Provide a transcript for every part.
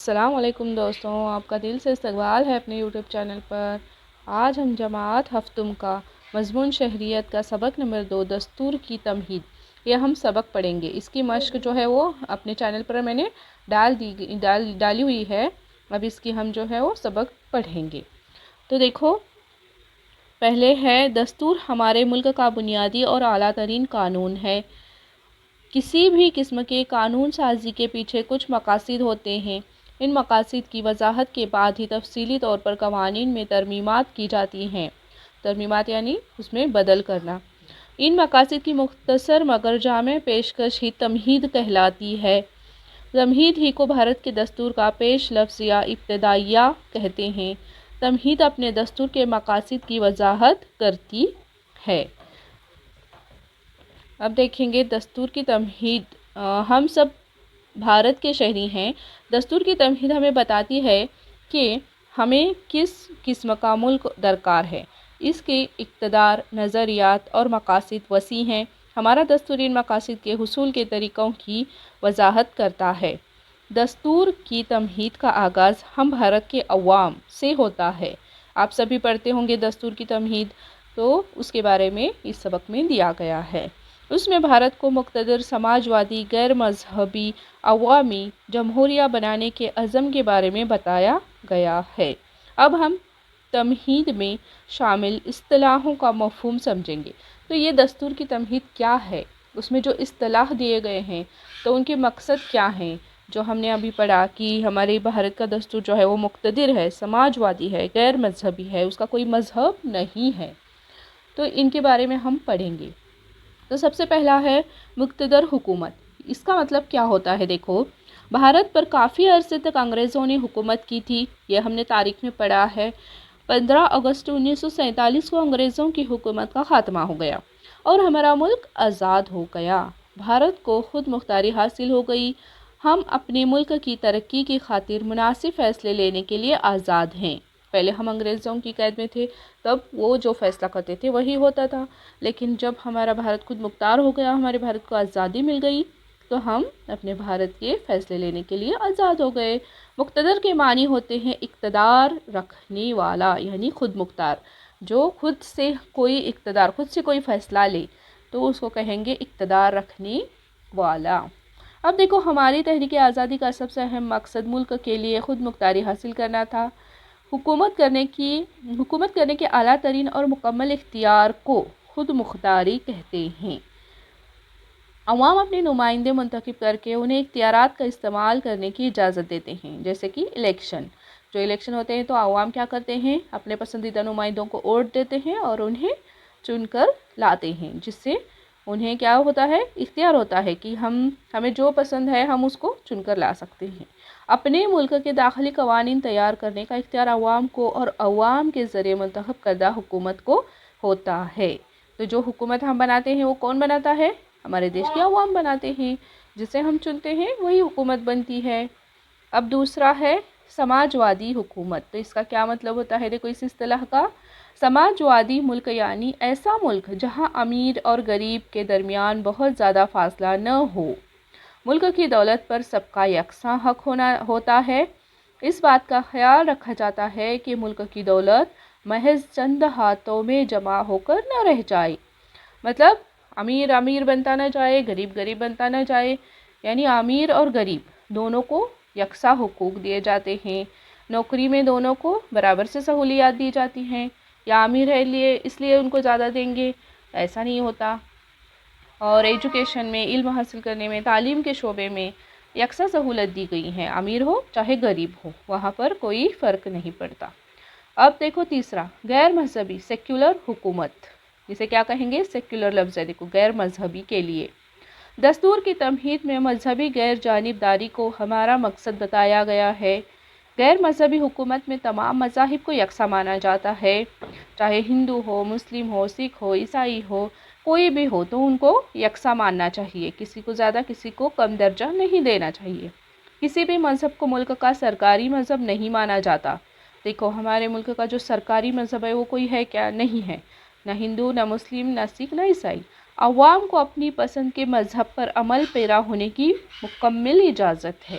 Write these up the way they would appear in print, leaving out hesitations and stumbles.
السلام علیکم دوستوں، آپ کا دل سے استقبال ہے اپنے یوٹیوب چینل پر۔ آج ہم جماعت ہفتم کا مضمون شہریت کا سبق نمبر 2 دستور کی تمہید یہ ہم سبق پڑھیں گے۔ اس کی مشق جو ہے وہ اپنے چینل پر میں نے ڈالی ہوئی ہے۔ اب اس کی ہم جو ہے وہ سبق پڑھیں گے۔ تو دیکھو، پہلے ہے دستور ہمارے ملک کا بنیادی اور اعلیٰ ترین قانون ہے۔ کسی بھی قسم کے قانون سازی کے پیچھے کچھ مقاصد ہوتے ہیں۔ ان مقاصد کی وضاحت کے بعد ہی تفصیلی طور پر قوانین میں ترمیمات کی جاتی ہیں۔ ترمیمات یعنی اس میں بدل کرنا۔ ان مقاصد کی مختصر مگر جامع پیشکش ہی تمہید کہلاتی ہے۔ تمہید ہی کو بھارت کے دستور کا پیش لفظ یا ابتدائیہ کہتے ہیں۔ تمہید اپنے دستور کے مقاصد کی وضاحت کرتی ہے۔ اب دیکھیں گے دستور کی تمہید۔ ہم سب بھارت کے شہری ہیں۔ دستور کی تمہید ہمیں بتاتی ہے کہ ہمیں کس قسم کا ملک درکار ہے۔ اس کے اقتدار، نظریات اور مقاصد وسیع ہیں۔ ہمارا دستور ان مقاصد کے حصول کے طریقوں کی وضاحت کرتا ہے۔ دستور کی تمہید کا آغاز ہم بھارت کے عوام سے ہوتا ہے۔ آپ سبھی پڑھتے ہوں گے دستور کی تمہید، تو اس کے بارے میں اس سبق میں دیا گیا ہے۔ اس میں بھارت کو مقتدر، سماجوادی، غیر مذہبی، عوامی جمہوریہ بنانے کے عزم کے بارے میں بتایا گیا ہے۔ اب ہم تمہید میں شامل اصطلاحوں کا مفہوم سمجھیں گے۔ تو یہ دستور کی تمہید کیا ہے؟ اس میں جو اصطلاح دیے گئے ہیں تو ان کے مقصد کیا ہیں؟ جو ہم نے ابھی پڑھا کہ ہمارے بھارت کا دستور جو ہے وہ مقتدر ہے، سماجوادی ہے، غیر مذہبی ہے، اس کا کوئی مذہب نہیں ہے۔ تو ان کے بارے میں ہم پڑھیں گے۔ تو سب سے پہلا ہے مقتدر حکومت۔ اس کا مطلب کیا ہوتا ہے؟ دیکھو، بھارت پر کافی عرصے تک انگریزوں نے حکومت کی تھی۔ یہ ہم نے تاریخ میں پڑھا ہے۔ 15 اگست 1947 کو انگریزوں کی حکومت کا خاتمہ ہو گیا اور ہمارا ملک آزاد ہو گیا۔ بھارت کو خود مختاری حاصل ہو گئی۔ ہم اپنے ملک کی ترقی کی خاطر مناسب فیصلے لینے کے لیے آزاد ہیں۔ پہلے ہم انگریزوں کی قید میں تھے، تب وہ جو فیصلہ کرتے تھے وہی ہوتا تھا، لیکن جب ہمارا بھارت خود مختار ہو گیا، ہمارے بھارت کو آزادی مل گئی، تو ہم اپنے بھارت کے فیصلے لینے کے لیے آزاد ہو گئے۔ مقتدر کے معنی ہوتے ہیں اقتدار رکھنے والا، یعنی خود مختار۔ جو خود سے کوئی اقتدار، خود سے کوئی فیصلہ لے تو اس کو کہیں گے اقتدار رکھنے والا۔ اب دیکھو، ہماری تحریک آزادی کا سب سے اہم مقصد ملک کے لیے خود مختاری حاصل کرنا تھا۔ حکومت کرنے کے اعلیٰ ترین اور مکمل اختیار کو خود مختاری کہتے ہیں۔ عوام اپنے نمائندے منتخب کر کے انہیں اختیارات کا استعمال کرنے کی اجازت دیتے ہیں، جیسے کہ الیکشن ہوتے ہیں تو عوام کیا کرتے ہیں؟ اپنے پسندیدہ نمائندوں کو ووٹ دیتے ہیں اور انہیں چن کر لاتے ہیں، جس سے انہیں کیا ہوتا ہے؟ اختیار ہوتا ہے کہ ہمیں جو پسند ہے ہم اس کو چن کر لا سکتے ہیں۔ اپنے ملک کے داخلی قوانین تیار کرنے کا اختیار عوام کو اور عوام کے ذریعے منتخب کردہ حکومت کو ہوتا ہے۔ تو جو حکومت ہم بناتے ہیں وہ کون بناتا ہے؟ ہمارے دیش کے عوام بناتے ہیں، جسے ہم چنتے ہیں وہی حکومت بنتی ہے۔ اب دوسرا ہے سماجوادی حکومت۔ تو اس کا کیا مطلب ہوتا ہے؟ دیکھو اس اصطلاح کا، سماجوادی ملک یعنی ایسا ملک جہاں امیر اور غریب کے درمیان بہت زیادہ فاصلہ نہ ہو۔ ملک کی دولت پر سب کا یکساں حق ہوتا ہے۔ اس بات کا خیال رکھا جاتا ہے کہ ملک کی دولت محض چند ہاتھوں میں جمع ہو کر نہ رہ جائے۔ مطلب امیر امیر بنتا نہ جائے، غریب غریب بنتا نہ جائے، یعنی امیر اور غریب دونوں کو یکساں حقوق دیے جاتے ہیں۔ نوکری میں دونوں کو برابر سے سہولیات دی جاتی ہیں، یا امیر ہے اس لیے ان کو زیادہ دیں گے، ایسا نہیں ہوتا۔ اور ایجوکیشن میں، علم حاصل کرنے میں، تعلیم کے شعبے میں یکساں سہولت دی گئی ہیں، امیر ہو چاہے غریب ہو، وہاں پر کوئی فرق نہیں پڑتا۔ اب دیکھو تیسرا، غیر مذہبی سیکولر حکومت۔ جسے کیا کہیں گے؟ سیکولر لفظ ہے، دیکھو غیر مذہبی کے لیے۔ دستور کی تمہید میں مذہبی غیر جانبداری کو ہمارا مقصد بتایا گیا ہے۔ غیر مذہبی حکومت میں تمام مذاہب کو یکساں مانا جاتا ہے، چاہے ہندو ہو، مسلم ہو، سکھ ہو، عیسائی ہو، کوئی بھی ہو، تو ان کو یکساں ماننا چاہیے، کسی کو زیادہ کسی کو کم درجہ نہیں دینا چاہیے۔ کسی بھی مذہب کو ملک کا سرکاری مذہب نہیں مانا جاتا۔ دیکھو ہمارے ملک کا جو سرکاری مذہب ہے وہ کوئی ہے کیا؟ نہیں ہے، نہ ہندو، نہ مسلم، نہ سکھ، نہ عیسائی۔ عوام کو اپنی پسند کے مذہب پر عمل پیرا ہونے کی مکمل اجازت ہے۔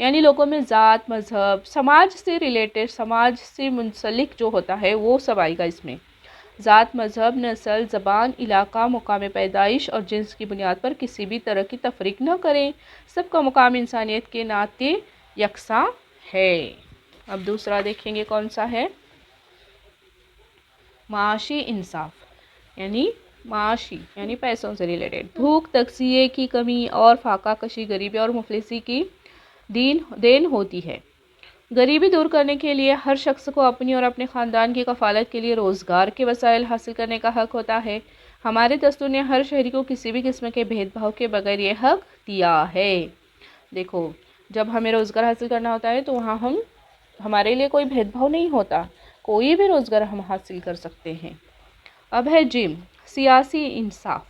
یعنی لوگوں میں ذات، مذہب، سماج سے ریلیٹڈ، سماج سے منسلک جو ہوتا ہے وہ سب آئے گا اس میں۔ ذات، مذہب، نسل، زبان، علاقہ، مقام پیدائش اور جنس کی بنیاد پر کسی بھی طرح کی تفریق نہ کریں، سب کا مقام انسانیت کے ناطے یکساں ہے۔ اب دوسرا دیکھیں گے کون سا ہے، معاشی انصاف، یعنی معاشی یعنی پیسوں سے ریلیٹڈ۔ بھوک، تغذیے کی کمی اور فاقہ کشی غریبی اور مفلسی کی دین ہوتی ہے۔ غریبی دور کرنے کے لیے ہر شخص کو اپنی اور اپنے خاندان کی کفالت کے لیے روزگار کے وسائل حاصل کرنے کا حق ہوتا ہے۔ ہمارے دستور نے ہر شہری کو کسی بھی قسم کے بھید بھاؤ کے بغیر یہ حق دیا ہے۔ دیکھو، جب ہمیں روزگار حاصل کرنا ہوتا ہے تو وہاں ہمارے لیے کوئی بھید بھاؤ نہیں ہوتا، کوئی بھی روزگار ہم حاصل کر سکتے ہیں۔ اب ہے جیم، سیاسی انصاف۔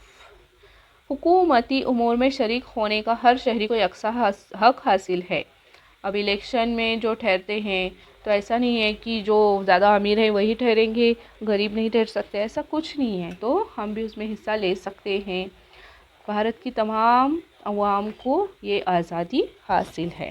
حکومتی امور میں شریک ہونے کا ہر شہری کو یکساں حق حاصل ہے۔ اب الیکشن میں جو ٹھہرتے ہیں تو ایسا نہیں ہے کہ جو زیادہ امیر ہیں وہی ٹھہریں گے، غریب نہیں ٹھہر سکتے، ایسا کچھ نہیں ہے، تو ہم بھی اس میں حصہ لے سکتے ہیں۔ بھارت کی تمام عوام کو یہ آزادی حاصل ہے،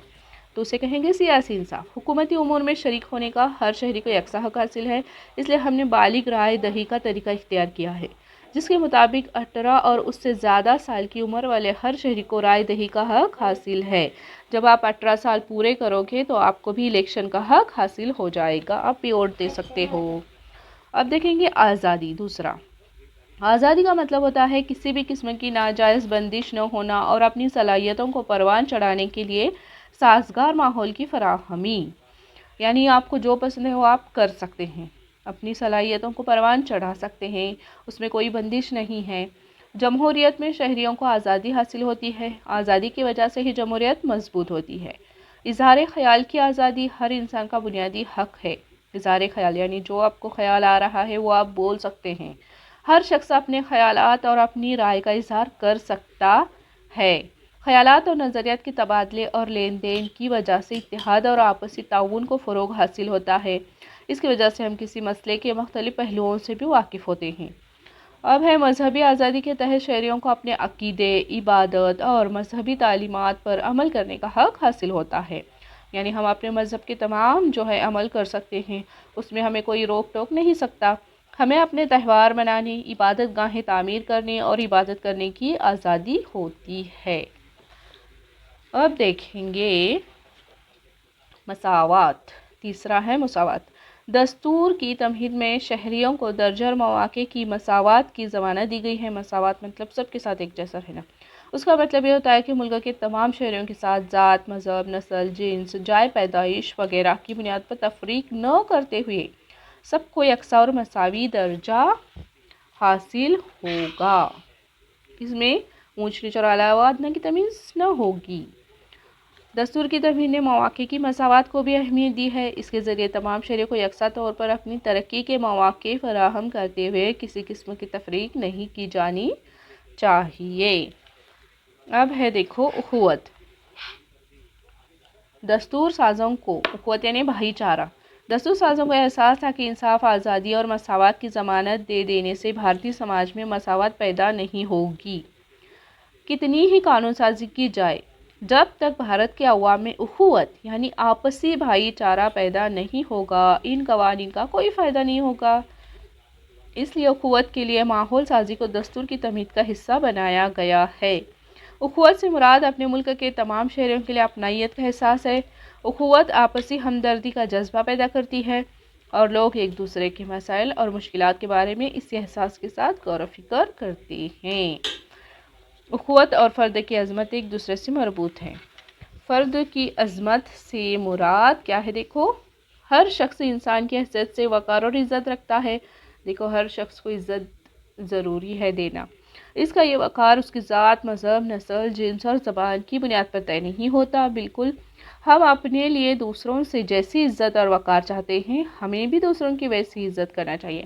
تو اسے کہیں گے سیاسی انصاف۔ حکومتی امور میں شریک ہونے کا ہر شہری کو یکساں حق حاصل ہے، اس لیے ہم نے بالغ رائے دہی کا طریقہ اختیار کیا ہے، جس کے مطابق 18 اور اس سے زیادہ سال کی عمر والے ہر شہری کو رائے دہی کا حق حاصل ہے۔ جب آپ 18 سال پورے کرو گے تو آپ کو بھی الیکشن کا حق حاصل ہو جائے گا، آپ بھی ووٹ دے سکتے ہو۔ اب دیکھیں گے آزادی، دوسرا۔ آزادی کا مطلب ہوتا ہے کسی بھی قسم کی ناجائز بندش نہ ہونا اور اپنی صلاحیتوں کو پروان چڑھانے کے لیے سازگار ماحول کی فراہمی، یعنی آپ کو جو پسند ہے وہ آپ کر سکتے ہیں، اپنی صلاحیتوں کو پروان چڑھا سکتے ہیں، اس میں کوئی بندش نہیں ہے۔ جمہوریت میں شہریوں کو آزادی حاصل ہوتی ہے، آزادی کی وجہ سے ہی جمہوریت مضبوط ہوتی ہے۔ اظہار خیال کی آزادی ہر انسان کا بنیادی حق ہے۔ اظہار خیال یعنی جو آپ کو خیال آ رہا ہے وہ آپ بول سکتے ہیں، ہر شخص اپنے خیالات اور اپنی رائے کا اظہار کر سکتا ہے۔ خیالات اور نظریات کے تبادلے اور لین دین کی وجہ سے اتحاد اور آپسی تعاون کو فروغ حاصل ہوتا ہے، اس کی وجہ سے ہم کسی مسئلے کے مختلف پہلوؤں سے بھی واقف ہوتے ہیں۔ اب ہے مذہبی آزادی کے تحت شہریوں کو اپنے عقیدے، عبادت اور مذہبی تعلیمات پر عمل کرنے کا حق حاصل ہوتا ہے، یعنی ہم اپنے مذہب کے تمام جو ہے عمل کر سکتے ہیں، اس میں ہمیں کوئی روک ٹوک نہیں سکتا۔ ہمیں اپنے تہوار منانے، عبادت گاہیں تعمیر کرنے اور عبادت کرنے کی آزادی ہوتی ہے۔ اب دیکھیں گے مساوات، تیسرا ہے مساوات۔ دستور کی تمہید میں شہریوں کو درجہ اور مواقع کی مساوات کی ضمانت دی گئی ہے۔ مساوات مطلب سب کے ساتھ ایک جیسا رہنا۔ اس کا مطلب یہ ہوتا ہے کہ ملک کے تمام شہریوں کے ساتھ ذات، مذہب، نسل، جنس، جائے پیدائش وغیرہ کی بنیاد پر تفریق نہ کرتے ہوئے سب کو یکساں اور مساوی درجہ حاصل ہوگا۔ اس میں اونچ نیچ اور اعلیٰ و ادنیٰ کی تمیز نہ ہوگی۔ دستور کی تمہید نے مواقع کی مساوات کو بھی اہمیت دی ہے۔ اس کے ذریعے تمام شہریوں کو یکساں طور پر اپنی ترقی کے مواقع فراہم کرتے ہوئے کسی قسم کی تفریق نہیں کی جانی چاہیے۔ اب ہے دیکھو اخوت۔ دستور سازوں کو، اخوت یعنی بھائی چارہ، دستور سازوں کو احساس تھا کہ انصاف، آزادی اور مساوات کی ضمانت دے دینے سے بھارتی سماج میں مساوات پیدا نہیں ہوگی۔ کتنی ہی قانون سازی کی جائے، جب تک بھارت کے عوام میں اخوت یعنی آپسی بھائی چارہ پیدا نہیں ہوگا، ان قوانین کا کوئی فائدہ نہیں ہوگا۔ اس لیے اخوت کے لیے ماحول سازی کو دستور کی تمہید کا حصہ بنایا گیا ہے۔ اخوت سے مراد اپنے ملک کے تمام شہریوں کے لیے اپنائیت کا احساس ہے۔ اخوت آپسی ہمدردی کا جذبہ پیدا کرتی ہے اور لوگ ایک دوسرے کے مسائل اور مشکلات کے بارے میں اسی احساس کے ساتھ غور و فکر کرتے ہیں۔ اخوت اور فرد کی عظمت ایک دوسرے سے مربوط ہیں۔ فرد کی عظمت سے مراد کیا ہے؟ دیکھو، ہر شخص انسان کی حیثیت سے وقار اور عزت رکھتا ہے۔ دیکھو، ہر شخص کو عزت ضروری ہے دینا۔ اس کا یہ وقار اس کی ذات، مذہب، نسل، جنس اور زبان کی بنیاد پر طے نہیں ہوتا۔ بالکل، ہم اپنے لیے دوسروں سے جیسی عزت اور وقار چاہتے ہیں، ہمیں بھی دوسروں کی ویسی عزت کرنا چاہیے۔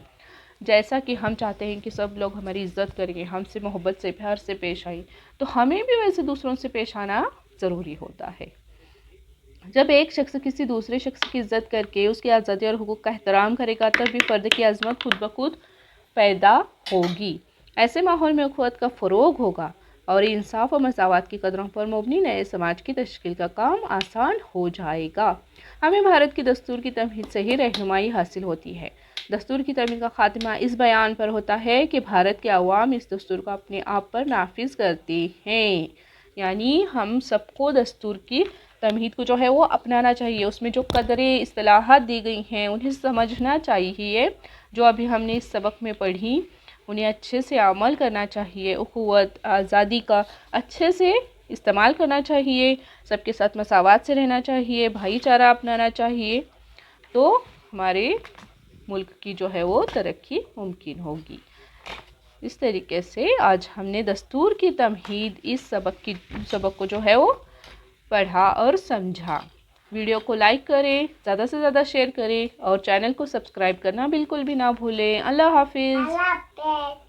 جیسا کہ ہم چاہتے ہیں کہ سب لوگ ہماری عزت کریں، ہم سے محبت سے، پیار سے پیش آئیں، تو ہمیں بھی ویسے دوسروں سے پیش آنا ضروری ہوتا ہے۔ جب ایک شخص کسی دوسرے شخص کی عزت کر کے اس کی آزادی اور حقوق کا احترام کرے گا، تب بھی فرد کی عظمت خود بخود پیدا ہوگی۔ ایسے ماحول میں اخوت کا فروغ ہوگا۔ اور انصاف و مساوات کی قدروں پر مبنی نئے سماج کی تشکیل کا کام آسان ہو جائے گا۔ ہمیں بھارت کی دستور کی تمہید سے ہی رہنمائی حاصل ہوتی ہے۔ دستور کی تمہید کا خاتمہ اس بیان پر ہوتا ہے کہ بھارت کے عوام اس دستور کو اپنے آپ پر نافذ کرتے ہیں، یعنی ہم سب کو دستور کی تمہید کو جو ہے وہ اپنانا چاہیے، اس میں جو قدریں اصطلاحات دی گئی ہیں انہیں سمجھنا چاہیے، جو ابھی ہم نے اس سبق میں پڑھی انہیں اچھے سے عمل کرنا چاہیے، اخوت آزادی کا اچھے سے استعمال کرنا چاہیے، سب کے ساتھ مساوات سے رہنا چاہیے، بھائی چارہ اپنانا چاہیے، تو ہمارے ملک کی جو ہے وہ ترقی ممکن ہوگی۔ اس طریقے سے آج ہم نے دستور کی تمہید اس سبق کو جو ہے وہ پڑھا اور سمجھا۔ ویڈیو کو لائک کریں، زیادہ سے زیادہ شیئر کریں اور چینل کو سبسکرائب کرنا بالکل بھی نہ بھولیں۔ اللہ حافظ۔